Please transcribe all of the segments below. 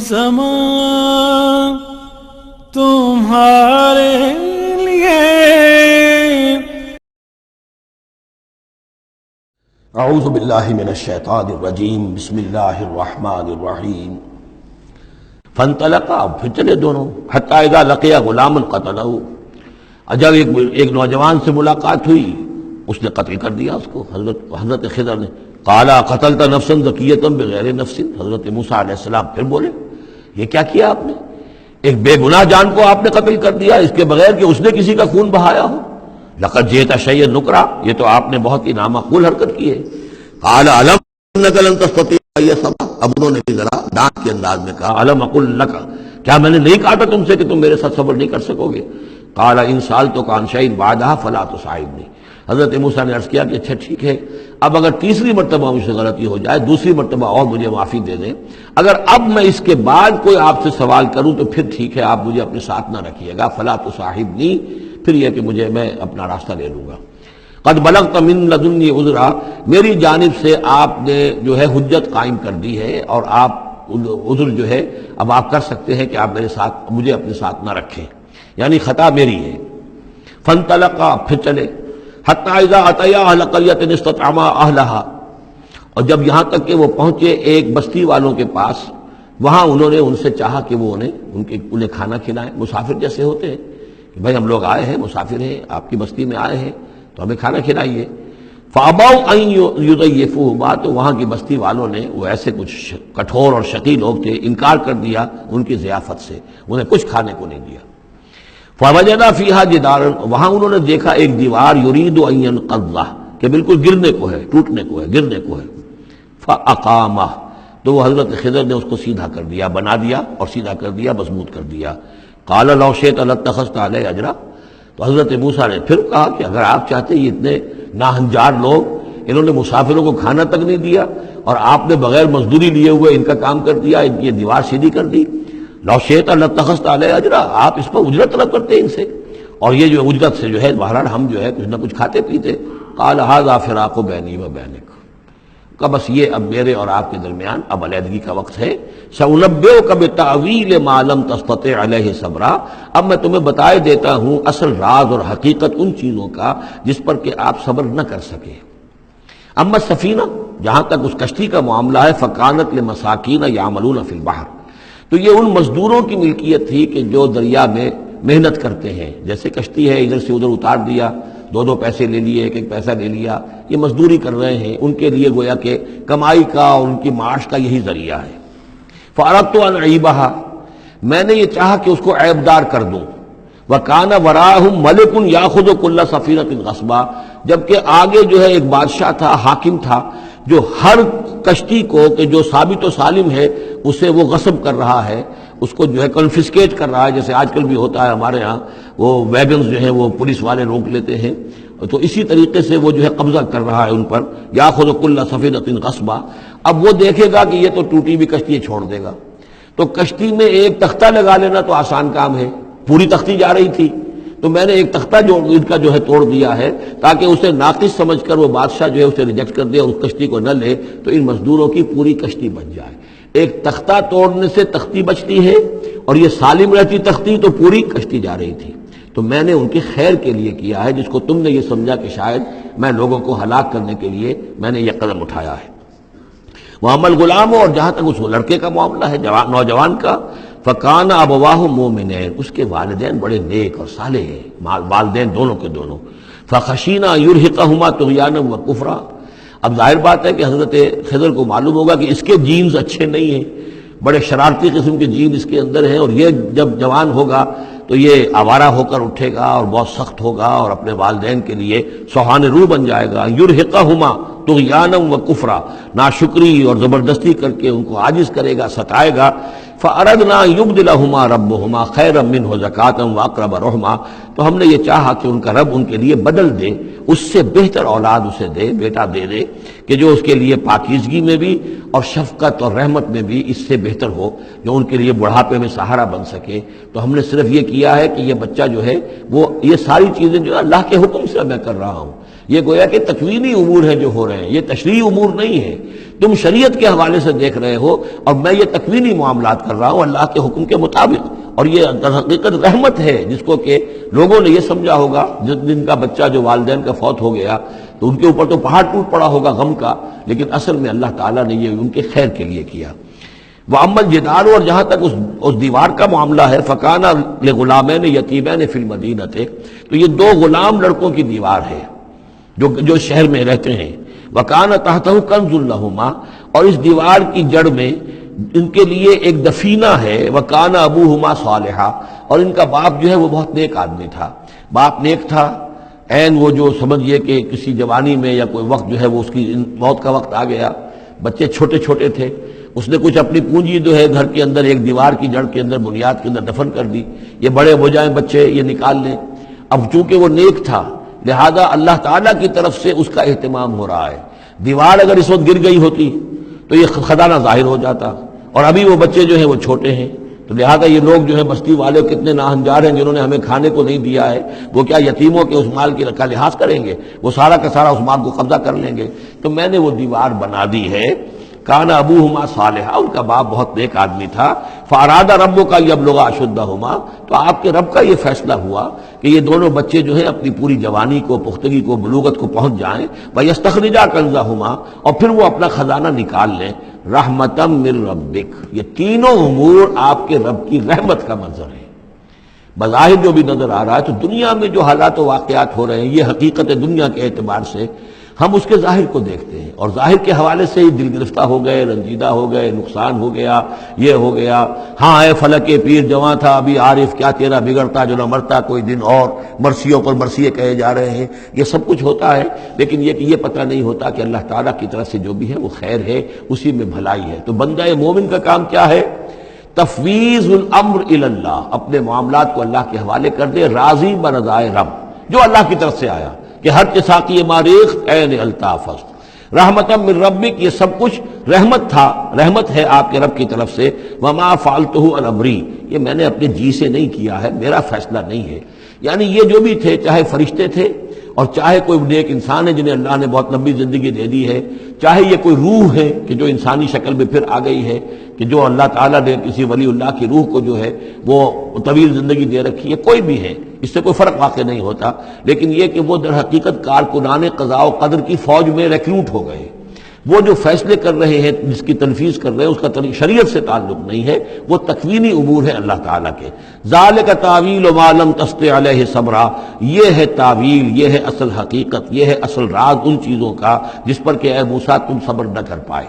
زمان تمہارے لیے. اعوذ باللہ من الشیطان الرجیم. بسم اللہ الرحمن الرحیم. فانطلقا، پھر چلے دونوں، حتی اذا لقیا غلاما قتلہ، جب ایک نوجوان سے ملاقات ہوئی اس نے قتل کر دیا اس کو، حضرت خضر نے. قالا قتلت نفسا زکیۃ بغیر نفس، حضرت موسیٰ علیہ السلام پھر بولے یہ کیا کیا آپ نے؟ ایک بے گناہ جان کو آپ نے قتل کر دیا اس کے بغیر کہ اس نے کسی کا خون بہایا ہو. لقد جئت شیئا نکرا، یہ تو آپ نے بہت ہی نامعقول حرکت کی ہے. قال الم انک لن تستطيع معي صبرا، اب انہوں نے بھی ذرا ڈانٹ کے انداز میں کہا الم اقل لک، کیا میں نے نہیں کہا تھا تم سے کہ تم میرے ساتھ صبر نہیں کر سکو گے؟ قال ان سألتك عن شيء بعدها فلا تصاحبني، حضرت موسیٰ نے عرض کیا کہ اچھا ٹھیک ہے، اب اگر تیسری مرتبہ مجھ سے غلطی ہو جائے، دوسری مرتبہ اور مجھے معافی دے دیں، اگر اب میں اس کے بعد کوئی آپ سے سوال کروں تو پھر ٹھیک ہے، آپ مجھے اپنے ساتھ نہ رکھیے گا. فلا تصاحبنی، پھر یہ کہ میں اپنا راستہ لے لوں گا. قد بلغت من لدنی عذرا، میری جانب سے آپ نے جو ہے حجت قائم کر دی ہے اور آپ عذر جو ہے اب آپ کر سکتے ہیں کہ آپ میرے ساتھ مجھے اپنے ساتھ نہ رکھیں، یعنی خطا میری ہے. فانطلقا، پھر چلے. حتی اذا اتیا اہل قریۃ استطعما اہلہا، اور جب یہاں تک کہ وہ پہنچے ایک بستی والوں کے پاس، وہاں انہوں نے ان سے چاہا کہ وہ انہیں کھانا کھلائیں، مسافر جیسے ہوتے ہیں کہ بھائی ہم لوگ آئے ہیں، مسافر ہیں، آپ کی بستی میں آئے ہیں تو ہمیں کھانا کھلائیے. فابوا ان یضیفوہما، تو وہاں کی بستی والوں نے، وہ ایسے کچھ کٹھور اور شقی لوگ تھے، انکار کر دیا ان کی ضیافت سے، انہیں کچھ کھانے کو نہیں دیا. فوجدا فیہا جدارا، وہاں انہوں نے دیکھا ایک دیوار، یرید ان ینقض، کہ بالکل گرنے کو ہے، ٹوٹنے کو ہے، گرنے کو ہے. فاقامہ، تو وہ حضرت خضر نے اس کو سیدھا کر دیا، بنا دیا اور سیدھا کر دیا، مضبوط کر دیا. قال لو شئت لاتخذت علیہ اجرا، تو حضرت موسیٰ نے پھر کہا کہ اگر آپ چاہتے، یہ اتنے ناہنجار لوگ، انہوں نے مسافروں کو کھانا تک نہیں دیا اور آپ نے بغیر مزدوری لیے ہوئے ان کا کام کر دیا، ان کی دیوار سیدھی کر دی. لو شئت لاتخذت علیہ اجرا، آپ اس پر اجرت طلب کرتے ان سے، اور یہ جو اجرت سے جو ہے بہرحال ہم جو ہے کچھ نہ کچھ کھاتے پیتے. قال ھذا فراق بینی و بینک، کہ بس یہ اب میرے اور آپ کے درمیان اب علیحدگی کا وقت ہے. سأنبئک بتأویل ما لم تستطع علیہ صبرا، اب میں تمہیں بتائے دیتا ہوں اصل راز اور حقیقت ان چیزوں کا جس پر کہ آپ صبر نہ کر سکے. اما السفینہ، جہاں تک اس کشتی کا معاملہ ہے، فکانت لمساکین یعملون فی البحر، تو یہ ان مزدوروں کی ملکیت تھی کہ جو دریا میں محنت کرتے ہیں. جیسے کشتی ہے، ادھر سے ادھر اتار دیا، دو پیسے لے لیے، ایک پیسہ لے لیا، یہ مزدوری کر رہے ہیں، ان کے لیے گویا کہ کمائی کا اور ان کی معاش کا یہی ذریعہ ہے. فاردت ان اعیبھا، میں نے یہ چاہا کہ اس کو عیب دار کر دوں. وکان وراءہم ملک یاخذ کل سفینۃ غصبا، جبکہ آگے جو ہے ایک بادشاہ تھا، حاکم تھا، جو ہر کشتی کو کہ جو ثابت و سالم ہے اسے وہ غصب کر رہا ہے، اس کو جو ہے کنفسکیٹ کر رہا ہے، جیسے آج کل بھی ہوتا ہے ہمارے ہاں، وہ ویگنز جو ہیں وہ پولیس والے روک لیتے ہیں، تو اسی طریقے سے وہ جو ہے قبضہ کر رہا ہے ان پر. یاخذ کل سفینۃ غصبا، اب وہ دیکھے گا کہ یہ تو ٹوٹی بھی کشتی چھوڑ دے گا، تو کشتی میں ایک تختہ لگا لینا تو آسان کام ہے، پوری تختی جا رہی تھی تو میں نے ایک تختہ جو ان کا جو ہے توڑ دیا ہے تاکہ اسے ناقص سمجھ کر وہ بادشاہ جو ہے اسے ریجیکٹ کر دے اور اس کشتی کو نہ لے، تو ان مزدوروں کی پوری کشتی بچ جائے. ایک تختہ توڑنے سے تختی بچتی ہے اور یہ سالم رہتی تختی تو پوری کشتی جا رہی تھی. تو میں نے ان کی خیر کے لیے کیا ہے، جس کو تم نے یہ سمجھا کہ شاید میں لوگوں کو ہلاک کرنے کے لیے میں نے یہ قدم اٹھایا ہے. وہ عمل غلام، اور جہاں تک اس لڑکے کا معاملہ ہے، نوجوان کا، فکان ابواہ مومنین، اس کے والدین بڑے نیک اور صالح ہیں، والدین دونوں کے دونوں. فخشینا یرہقہما طغیانا وکفرا، اب ظاہر بات ہے کہ حضرت خضر کو معلوم ہوگا کہ اس کے جینز اچھے نہیں ہیں، بڑے شرارتی قسم کے جین اس کے اندر ہیں، اور یہ جب جوان ہوگا تو یہ آوارہ ہو کر اٹھے گا اور بہت سخت ہوگا اور اپنے والدین کے لیے سوہان روح بن جائے گا. یرہقہما طغیانا وکفرا، ناشکری اور زبردستی کر کے ان کو عاجز کرے گا، ستائے گا. فَأَرَدْنَا يُبْدِلَهُمَا رَبُّهُمَا خَيْرًا مِّنْهُ زَكَاةً وَأَقْرَبَ رُحْمًا، تو ہم نے یہ چاہا کہ ان کا رب ان کے لیے بدل دے، اس سے بہتر اولاد اسے دے، بیٹا دے دے کہ جو اس کے لیے پاکیزگی میں بھی اور شفقت اور رحمت میں بھی اس سے بہتر ہو، جو ان کے لیے بڑھاپے میں سہارا بن سکے. تو ہم نے صرف یہ کیا ہے کہ یہ بچہ جو ہے وہ یہ ساری چیزیں جو اللہ کے حکم سے میں کر رہا ہوں، یہ گویا کہ تکوینی امور ہیں جو ہو رہے ہیں، یہ تشریعی امور نہیں ہے. تم شریعت کے حوالے سے دیکھ رہے ہو اور میں یہ تکوینی معاملات کر رہا ہوں اللہ کے حکم کے مطابق، اور یہ در حقیقت رحمت ہے جس کو کہ لوگوں نے یہ سمجھا ہوگا جس دن کا بچہ جو والدین کا فوت ہو گیا تو ان کے اوپر تو پہاڑ ٹوٹ پڑا ہوگا غم کا، لیکن اصل میں اللہ تعالیٰ نے یہ ان کے خیر کے لیے کیا۔ وَأَمَّا الْجِدَارُ، اور جہاں تک اس دیوار کا معاملہ ہے، فَكَانَ لِغُلَامَيْنِ يَتِيمَيْنِ فِي الْمَدِينَةِ، تو یہ دو غلام لڑکوں کی دیوار ہے جو شہر میں رہتے ہیں۔ وَكَانَ تَحْتَهُ كَنْزٌ لَهُمَا، اور اس دیوار کی جڑ میں ان کے لیے ایک دفینہ ہے۔ وَكَانَ أَبُوهُمَا صَالِحًا، اور ان کا باپ جو ہے وہ بہت نیک آدمی تھا، باپ نیک تھا، عین وہ جو سمجھئے کہ کسی جوانی میں یا کوئی وقت جو ہے وہ اس کی موت کا وقت آ گیا، بچے چھوٹے چھوٹے تھے، اس نے کچھ اپنی پونجی جو ہے گھر کے اندر ایک دیوار کی جڑ کے اندر بنیاد کے اندر دفن کر دی، یہ بڑے ہو جائیں بچے یہ نکال لیں۔ اب چونکہ وہ نیک تھا لہذا اللہ تعالیٰ کی طرف سے اس کا اہتمام ہو رہا ہے۔ دیوار اگر اس وقت گر گئی ہوتی تو یہ خزانہ ظاہر ہو جاتا، اور ابھی وہ بچے جو ہیں وہ چھوٹے ہیں، تو لہذا یہ لوگ جو ہیں بستی والے کتنے ناہنجار ہیں جنہوں نے ہمیں کھانے کو نہیں دیا ہے، وہ کیا یتیموں کے اس مال کی کا لحاظ کریں گے؟ وہ سارا کا سارا اس مال کو قبضہ کر لیں گے۔ تو میں نے وہ دیوار بنا دی ہے۔ کان ابوہما صالحا، ان کا باپ بہت نیک آدمی تھا۔ فاراد ربک یبلغ اشدہما، تو آپ کے رب کا یہ فیصلہ ہوا کہ یہ دونوں بچے جو ہیں اپنی پوری جوانی کو، پختگی کو، بلوغت کو پہنچ جائیں، ویستخرجا کنزہما، اور پھر وہ اپنا خزانہ نکال لیں۔ رحمتا من ربک، یہ تینوں امور آپ کے رب کی رحمت کا منظر ہے۔ بظاہر جو بھی نظر آ رہا ہے تو دنیا میں جو حالات و واقعات ہو رہے ہیں یہ حقیقت دنیا کے اعتبار سے ہم اس کے ظاہر کو دیکھتے ہیں، اور ظاہر کے حوالے سے ہی دل گرفتہ ہو گئے، رنجیدہ ہو گئے، نقصان ہو گیا، یہ ہو گیا، ہاں اے فلک پیر جواں تھا ابھی عارف، کیا تیرا بگڑتا جو نہ مرتا کوئی دن اور، مرثیوں پر مرثیے کہے جا رہے ہیں، یہ سب کچھ ہوتا ہے، لیکن یہ کہ یہ پتہ نہیں ہوتا کہ اللہ تعالیٰ کی طرف سے جو بھی ہے وہ خیر ہے، اسی میں بھلائی ہے۔ تو بندہ مومن کا کام کیا ہے؟ تفویض الامر الی اللہ، اپنے معاملات کو اللہ کے حوالے کر دے، راضی برضائے رب، جو اللہ کی طرف سے آیا کہ ہر ساقی ماریخ عین الطافست، رحمتا من ربک، یہ سب کچھ رحمت تھا، رحمت ہے آپ کے رب کی طرف سے۔ وما فعلتہ عن امری، یہ میں نے اپنے جی سے نہیں کیا ہے، میرا فیصلہ نہیں ہے۔ یعنی یہ جو بھی تھے، چاہے فرشتے تھے اور چاہے کوئی نیک انسان ہے جنہیں اللہ نے بہت لمبی زندگی دے دی ہے، چاہے یہ کوئی روح ہے کہ جو انسانی شکل میں پھر آ گئی ہے، کہ جو اللہ تعالیٰ نے کسی ولی اللہ کی روح کو جو ہے وہ طویل زندگی دے رکھی ہے، کوئی بھی ہے، اس سے کوئی فرق واقع نہیں ہوتا، لیکن یہ کہ وہ در حقیقت کارکنان قضاء و قدر کی فوج میں ریکروٹ ہو گئے، وہ جو فیصلے کر رہے ہیں، جس کی تنفیذ کر رہے ہیں، اس کا شریعت سے تعلق نہیں ہے، وہ تکوینی امور ہے اللہ تعالیٰ کے۔ ذالک تعویل ما لم تستطع علیہ صبرا، یہ ہے تعویل، یہ ہے اصل حقیقت، یہ ہے اصل راز ان چیزوں کا جس پر کہ اے موسیٰ تم صبر نہ کر پائے۔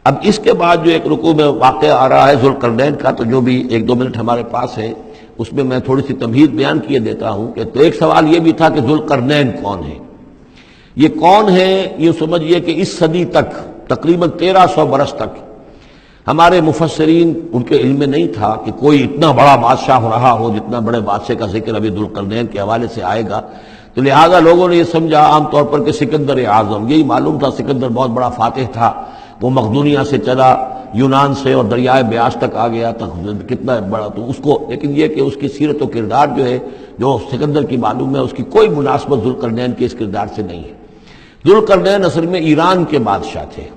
اب اس کے بعد جو ایک رکوع میں واقعہ آ رہا ہے ذوالقرنین کا، تو جو بھی ایک دو منٹ ہمارے پاس ہے اس میں میں تھوڑی سی تمہید بیان کیے دیتا ہوں کہ تو ایک سوال یہ بھی تھا کہ ذوالقرنین کون ہے؟ یہ کون ہے؟ یہ سمجھیے کہ اس صدی تک تقریباً 1300 برس تک ہمارے مفسرین ان کے علم میں نہیں تھا کہ کوئی اتنا بڑا بادشاہ رہا ہو جتنا بڑے بادشاہ کا ذکر ابھی ذوالقرنین کے حوالے سے آئے گا، تو لہذا لوگوں نے یہ سمجھا عام طور پر کہ سکندر اعظم، یہی معلوم تھا سکندر بہت بڑا فاتح تھا، وہ مقدونیہ سے چلا یونان سے اور دریائے بیاس تک آ گیا، کتنا بڑا، تو اس کو، لیکن یہ کہ اس کی سیرت و کردار جو ہے جو سکندر کی معلوم ہے اس کی کوئی مناسبت ذوالقرنین کے اس کردار سے نہیں ہے۔ ذوالقرنین اصل میں ایران کے بادشاہ تھے،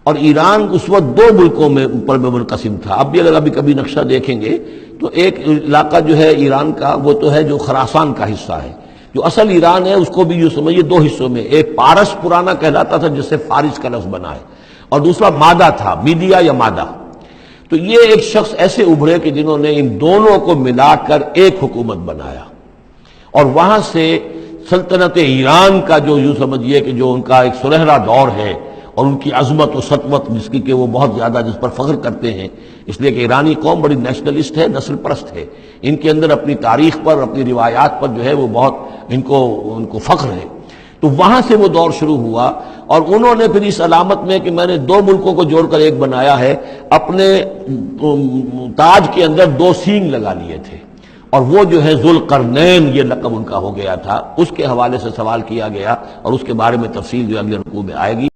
اور ایران اس وقت دو ملکوں میں اوپر میں منقسم تھا۔ اب بھی اگر ابھی کبھی نقشہ دیکھیں گے تو ایک علاقہ جو ہے ایران کا وہ تو ہے جو خراسان کا حصہ ہے، جو اصل ایران ہے اس کو بھی یوں سمجھیے دو حصوں میں، ایک پارس پرانا کہلاتا تھا جس سے فارس کا لفظ بنا ہے، اور دوسرا مادہ تھا، میڈیا یا مادہ۔ تو یہ ایک شخص ایسے ابھرے کہ جنہوں نے ان دونوں کو ملا کر ایک حکومت بنایا، اور وہاں سے سلطنت ایران کا جو یوں سمجھیے کہ جو ان کا ایک سنہرا دور ہے، اور ان کی عظمت و سطوت جس کی کہ وہ بہت زیادہ جس پر فخر کرتے ہیں، اس لیے کہ ایرانی قوم بڑی نیشنلسٹ ہے، نسل پرست ہے، ان کے اندر اپنی تاریخ پر، اپنی روایات پر جو ہے وہ بہت ان کو فخر ہے۔ تو وہاں سے وہ دور شروع ہوا، اور انہوں نے پھر اس علامت میں کہ میں نے دو ملکوں کو جوڑ کر ایک بنایا ہے، اپنے تاج کے اندر دو سینگ لگا لیے تھے، اور وہ جو ہے ذوالقرنین یہ لقب ان کا ہو گیا تھا۔ اس کے حوالے سے سوال کیا گیا، اور اس کے بارے میں تفصیل جو اگلے رکوع میں آئے گی۔